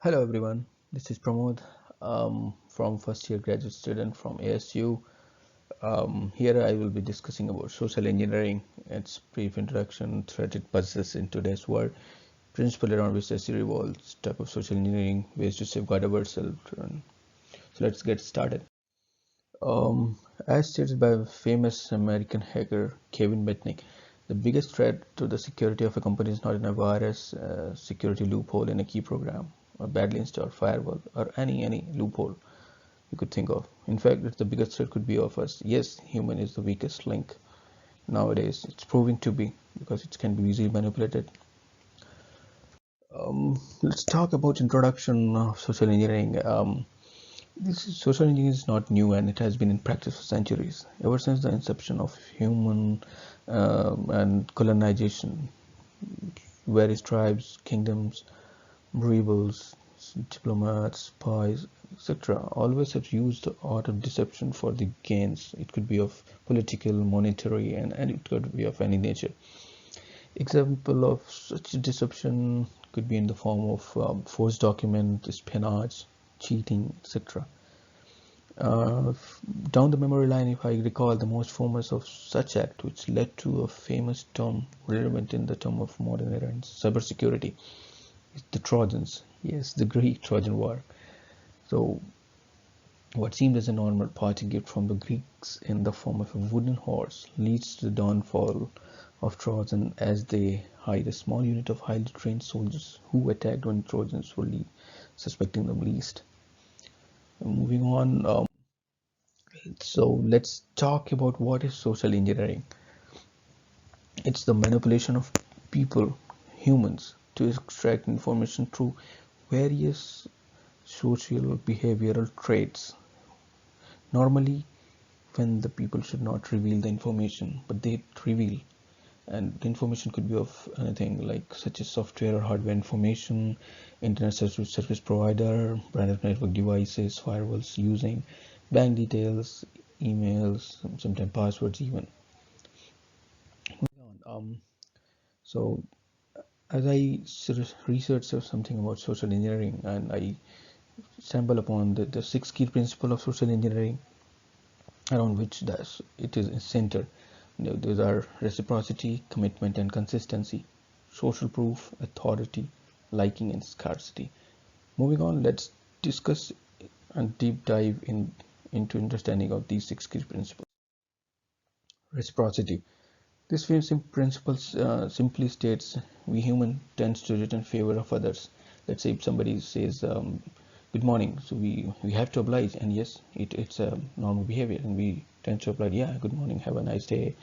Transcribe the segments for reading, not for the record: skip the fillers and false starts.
Hello everyone, this is Pramod from first year graduate student from ASU. Here I will be discussing about social engineering, its brief introduction, threat it possesses in today's world, principle around which SE revolves, type of social engineering, ways to safeguard ourselves. So let's get started. Um, as stated by famous American hacker Kevin Mitnick, the biggest threat to the security of a company is not in a virus, security loophole in a key program, or badly installed firewall, or any loophole you could think of. In fact, the biggest threat could be of us. Yes, human is the weakest link nowadays. It's proving to be because it can be easily manipulated. Let's talk about introduction of social engineering. Social engineering is not new and it has been in practice for centuries, ever since the inception of human and colonization. Various tribes, kingdoms, rebels, diplomats, spies, etc. always have used the art of deception for the gains. It could be of political, monetary, and it could be of any nature. Example of such deception could be in the form of forged document, espionage, cheating, etc. Uh, Down the memory line, if I recall, the most famous of such act, which led to a famous term relevant in the term of modern era in cybersecurity, is the Trojans. Yes, the Greek Trojan War. So, what seemed as a normal party gift from the Greeks in the form of a wooden horse leads to the downfall of Trojan as they hide a small unit of highly trained soldiers who attacked when Trojans were suspecting them least. Moving on, so let's talk about what is social engineering. It's the manipulation of people, humans, to extract information through various social behavioral traits. Normally, when the people should not reveal the information, but they reveal, and the information could be of anything like such as software or hardware information, internet service provider, branded network devices, firewalls using, bank details, emails, sometimes passwords even. Um, so as I researched something about social engineering and I stumble upon the six key principles of social engineering around which it is centered. Those are reciprocity, commitment and consistency, social proof, authority, liking and scarcity. Moving on, let's discuss and deep dive into understanding of these six key principles. Reciprocity. This principle simply states we human tends to return favor of others. Let's say if somebody says good morning, so we have to oblige, and yes, it's a normal behavior, and we tend to oblige. Yeah, good morning, have a nice day,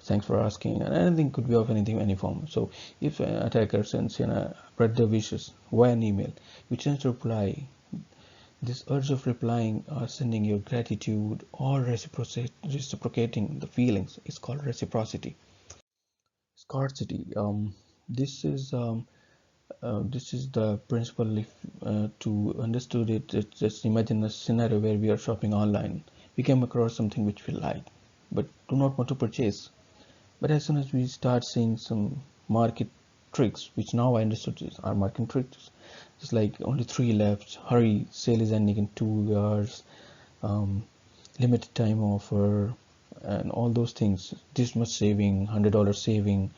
thanks for asking, and anything could be of anything, any form. So if an attacker sends in a birthday wishes via an email, we tend to reply. This urge of replying or sending your gratitude or reciprocating the feelings is called reciprocity. Scarcity. This is the principle. If to understood it, just imagine a scenario where we are shopping online. We came across something which we like, but do not want to purchase. But as soon as we start seeing some market tricks, which now I understood are market tricks, it's like only three left. Hurry, sale is ending in 2 hours. Um, Limited time offer, and all those things. This much saving, $100 saving,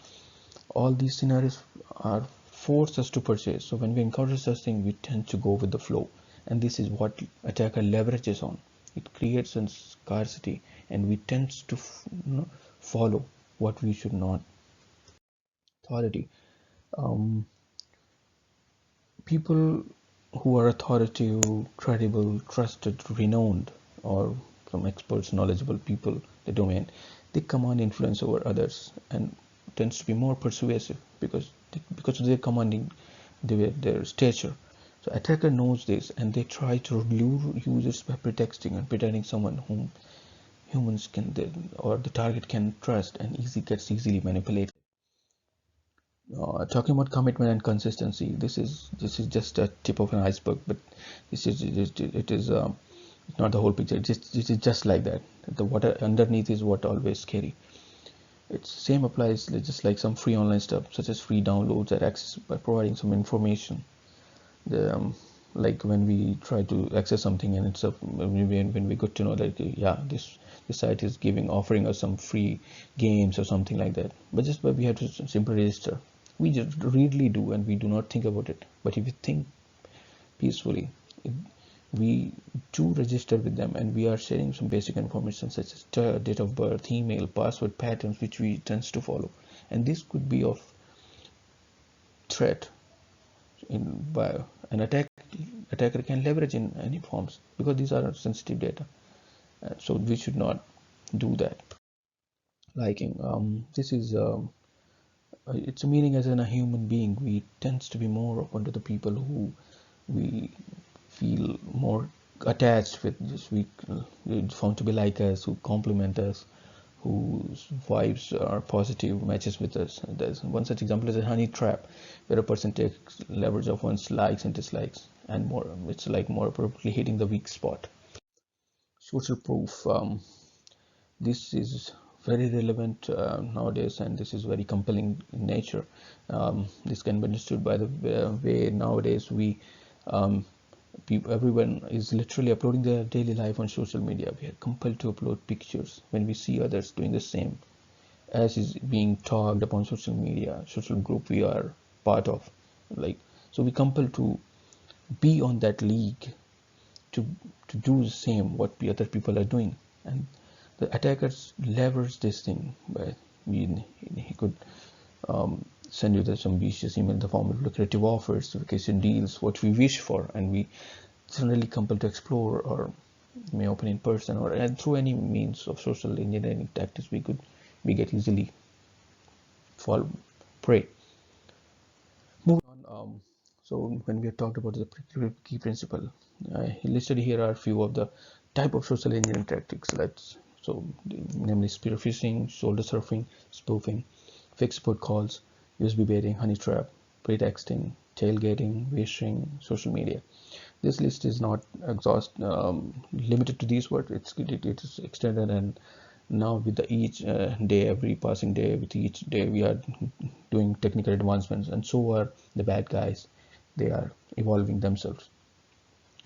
all these scenarios are force us to purchase. So when we encounter such thing, we tend to go with the flow, and this is what attacker leverages on. It creates a scarcity, and we tend to follow what we should not. Authority. um, People who are authoritative, credible, trusted, renowned, or some experts, knowledgeable people, the domain, they command influence over others and tends to be more persuasive because of their commanding their stature. So attacker knows this and they try to lure users by pretexting and pretending someone whom humans can or the target can trust and gets easily manipulated. Talking about commitment and consistency, this is just a tip of an iceberg, but it is not the whole picture. It is just like that. The water underneath is what always scary. It's same applies just like some free online stuff, such as free downloads or access by providing some information. The like when we try to access something and it's a when we get to know that yeah, this site is offering us some free games or something like that, but just we have to simply register. We just really do, and we do not think about it. But if you think peacefully, if we do register with them, and we are sharing some basic information such as date of birth, email, password, patterns which we tends to follow, and this could be of threat in by an attacker can leverage in any forms, because these are sensitive data. So we should not do that. Liking this is its meaning as in a human being, we tends to be more open to the people who we feel more attached with, just we found to be like us, who compliment us, whose vibes are positive, matches with us. There's one such example is a honey trap, where a person takes leverage of one's likes and dislikes, and more, it's like more appropriately hitting the weak spot. Social proof. This is very relevant nowadays, and this is very compelling in nature. This can be understood by the way nowadays um, everyone is literally uploading their daily life on social media. We are compelled to upload pictures when we see others doing the same, as is being talked upon social media, social group we are part of. Like, so we compelled to be on that league, to do the same what the other people are doing. And the attackers leverage this thing by, he could send you some ambitious email in the form of lucrative offers, vacation deals, what we wish for, and we generally compelled to explore, or may open in person, or and through any means of social engineering tactics we get easily fall prey. Moving on, so when we have talked about the key principle, listed here are a few of the type of social engineering tactics. Namely spear phishing, shoulder surfing, spoofing, fake support calls, USB baiting, honey trap, pretexting, tailgating, vishing, social media. This list is not limited to these words. It is extended, and now with the each day, every passing day, with each day we are doing technical advancements, and so are the bad guys. They are evolving themselves.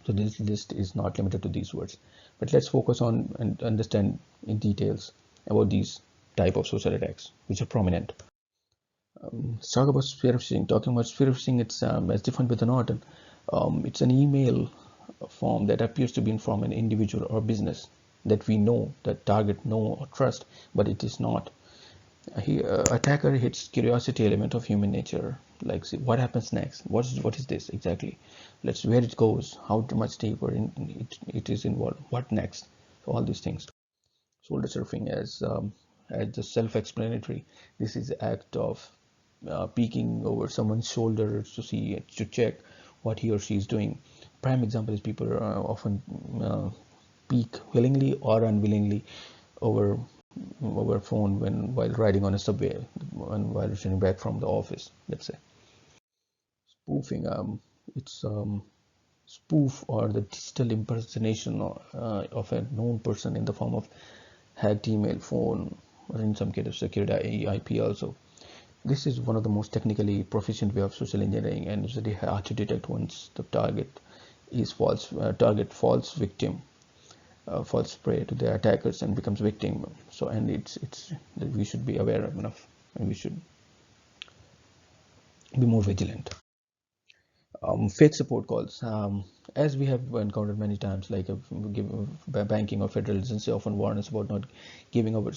So this list is not limited to these words. But let's focus on and understand in details about these type of social attacks which are prominent. Let's talk about spear phishing. Talking about spear phishing, it's as defined with the Norton. It's an email form that appears to be from an individual or business that we know, that target know or trust, but it is not. Attacker hits curiosity element of human nature, like, see, what happens next? What is this exactly? Let's where it goes, how much deeper it is involved, what next? So all these things. Shoulder surfing, as the self-explanatory. This is the act of peeking over someone's shoulder to check what he or she is doing. Prime example is people often peek willingly or unwillingly over phone while riding on a subway, while returning back from the office, let's say. Spoofing, it's spoof or the digital impersonation of a known person in the form of hacked email, phone, or in some cases secured IP also. This is one of the most technically proficient way of social engineering, and it's very hard to detect once the target is false victim, falls prey to the attackers and becomes victim. So, and it's that we should be aware of enough, and we should be more vigilant. Fake support calls, as we have encountered many times, like banking or federal agency often warn us about not giving our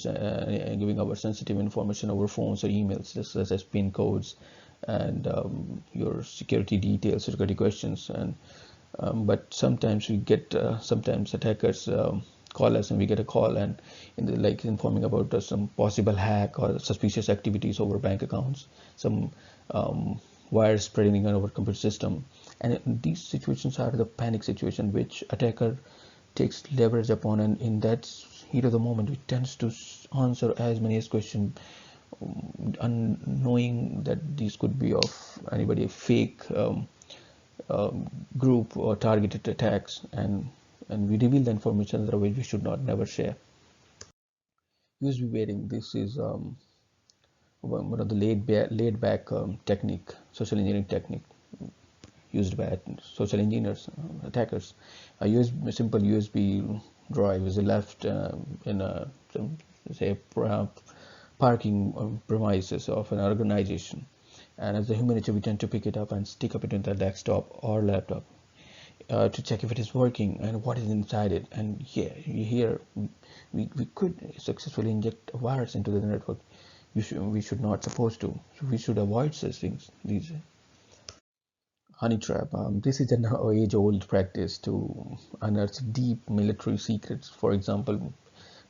sensitive information over phones or emails, such as PIN codes and your security details, security questions, and but sometimes we get sometimes attackers call us, and we get a call and like informing about some possible hack or suspicious activities over bank accounts, some wires spreading over computer system. And these situations are the panic situation which attacker takes leverage upon, and in that heat of the moment it tends to answer as many as questions, unknowing that these could be of anybody fake group or targeted attacks, and we reveal the information otherwise we should not never share. USB baiting, this is one of the laid back technique, social engineering technique. used by social engineers, attackers. A simple USB drive is left in a say parking premises of an organization, and as a human nature we tend to pick it up and stick up it into the desktop or laptop to check if it is working and what is inside it. And here we could successfully inject a virus into the network. We should not supposed to. So we should avoid such things. These honey trap. This is an age-old practice to unearth deep military secrets. For example,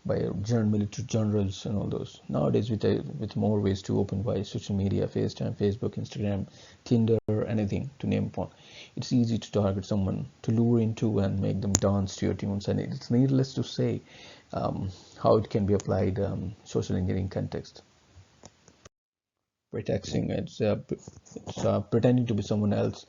by general military generals and all those. Nowadays, with more ways to open by social media, FaceTime, Facebook, Instagram, Tinder, anything to name upon, it's easy to target someone, to lure into and make them dance to your tunes. And it's needless to say how it can be applied social engineering context. Pretexting, it's pretending to be someone else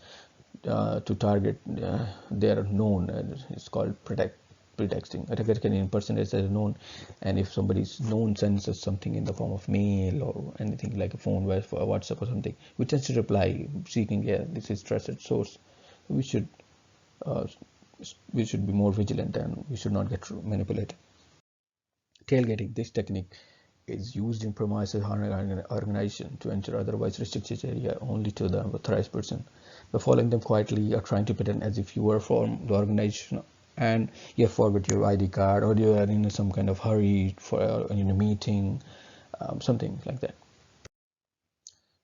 to target their known. It's called pretexting. Attacker can impersonate as known, and if somebody's known sends us something in the form of mail or anything like a phone, WhatsApp or something, we tend to reply seeking, yeah, this is trusted source. We should uh, we should be more vigilant and we should not get manipulated. Tailgating. This technique is used in premises organization to enter otherwise restricted area only to the authorized person. By following them quietly or trying to pretend as if you were from the organization and you forgot your ID card, or you are in some kind of hurry for in a meeting, something like that.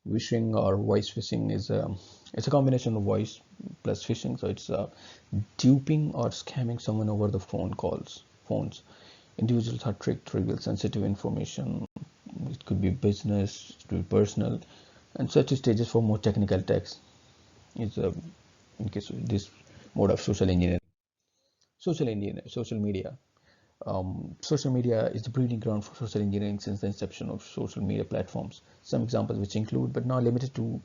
Phishing or voice phishing is it's a combination of voice plus phishing. So it's duping or scamming someone over the phones. Individuals are tricked to reveal sensitive information. It could be business, it could be personal, and such stages for more technical attacks is in case of this mode of social engineering. Social media. Social media is the breeding ground for social engineering since the inception of social media platforms. Some examples which include, but not limited to,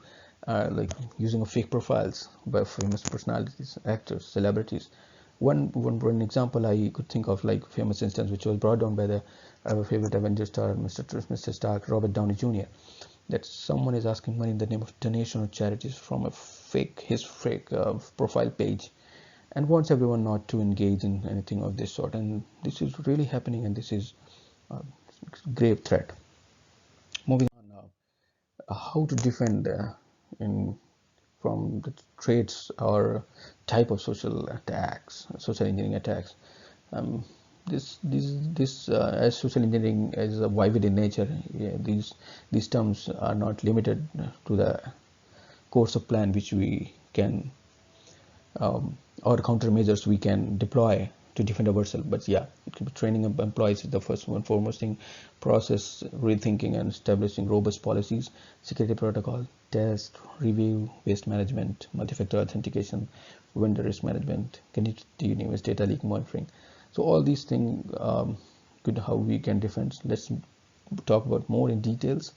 like using of fake profiles by famous personalities, actors, celebrities. One example I could think of, like famous instance, which was brought down by the our favorite Avenger star, Mr. Stark, Robert Downey Jr., that someone is asking money in the name of donation or charities from his fake profile page, and wants everyone not to engage in anything of this sort. And this is really happening, and this is a grave threat. Moving on now, how to defend in from the traits or type of social engineering attacks. Um, as social engineering is a vivid in nature, yeah, these terms are not limited to the course of plan which we can or countermeasures we can deploy to defend ourselves. But yeah, it could be training of employees is the first one, foremost thing, process rethinking and establishing robust policies, security protocol, test, review, waste management, multi-factor authentication, vendor risk management, continuous data leak monitoring. So all these things could how we can defend. Let's talk about more in details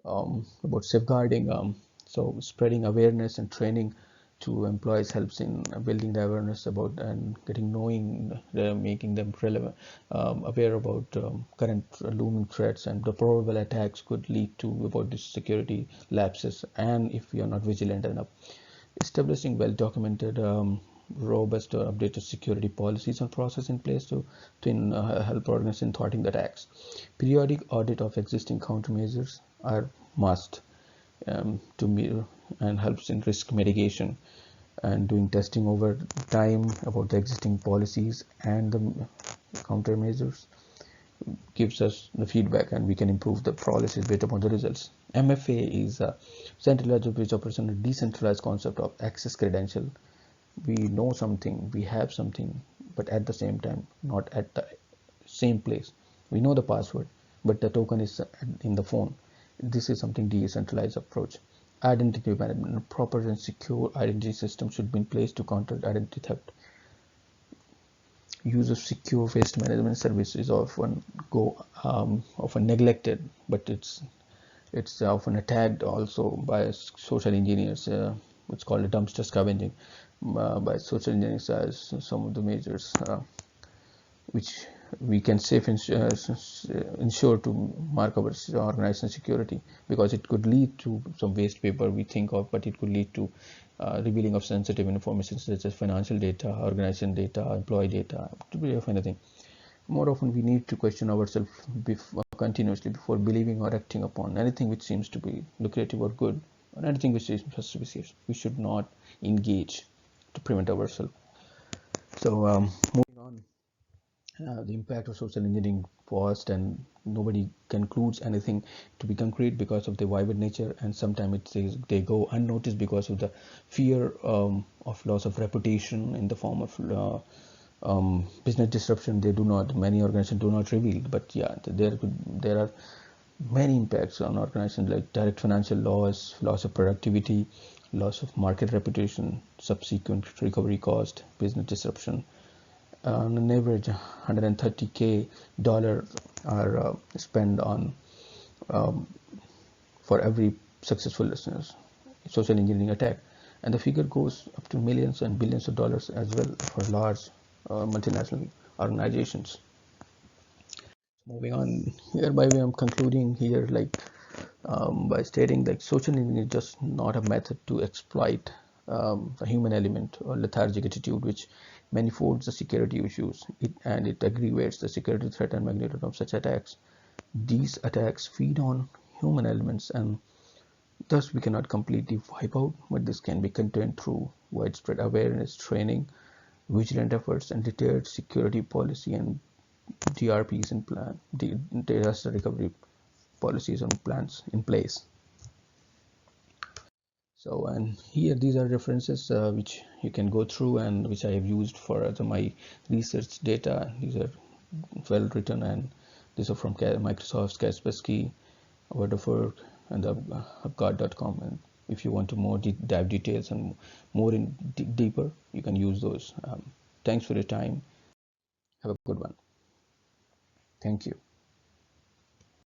about safeguarding. So spreading awareness and training to employees helps in building the awareness about and knowing, making them relevant, aware about current looming threats, and the probable attacks could lead to about this security lapses, and if we are not vigilant enough. Establishing well documented robust or updated security policies and process in place to help organize in thwarting the attacks. Periodic audit of existing countermeasures are must to me and helps in risk mitigation, and doing testing over time about the existing policies and the countermeasures gives us the feedback, and we can improve the policies based upon the results. MFA is a centralized bridge operation, a decentralized concept of access credential. We know something, we have something, but at the same time not at the same place. We know the password, but the token is in the phone. This is something decentralized approach. Identity management. A proper and secure identity system should be in place to counter identity theft. Use of secure waste management services often often neglected, but it's often attacked also by social engineers. It's called a dumpster scavenging by social engineers as some of the measures which we can ensure to mark our organization security, because it could lead to some waste paper we think of, but it could lead to revealing of sensitive information such as financial data, organization data, employee data, to be of anything. More often, we need to question ourselves continuously before believing or acting upon anything which seems to be lucrative or good, or anything which is just to be safe. We should not engage to prevent ourselves. So, moving on, the impact of social engineering vast, and nobody concludes anything to be concrete because of the vivid nature, and sometimes they go unnoticed because of the fear of loss of reputation in the form of business disruption. They do not, many organizations do not reveal, but yeah, there are many impacts on organizations, like direct financial loss, loss of productivity, loss of market reputation, subsequent recovery cost, business disruption. On an average, $130K are spent on um, for every successful social engineering attack, and the figure goes up to millions and billions of dollars as well for large multinational organizations. Moving on, hereby we am concluding here, like by stating that social engineering is just not a method to exploit the human element or lethargic attitude, which manifolds the security issues, and it aggravates the security threat and magnitude of such attacks. These attacks feed on human elements, and thus we cannot completely wipe out, but this can be contained through widespread awareness, training, vigilant efforts, and detailed security policy and DRPs in plan, disaster recovery policies and plans in place. So, and here these are references which you can go through and which I have used for my research data. These are well written, and these are from Microsoft's Kaspersky, Word of Work, and the HubGuard.com. And if you want to more dive details and more in deeper, you can use those. Thanks for your time. Have a good one. Thank you.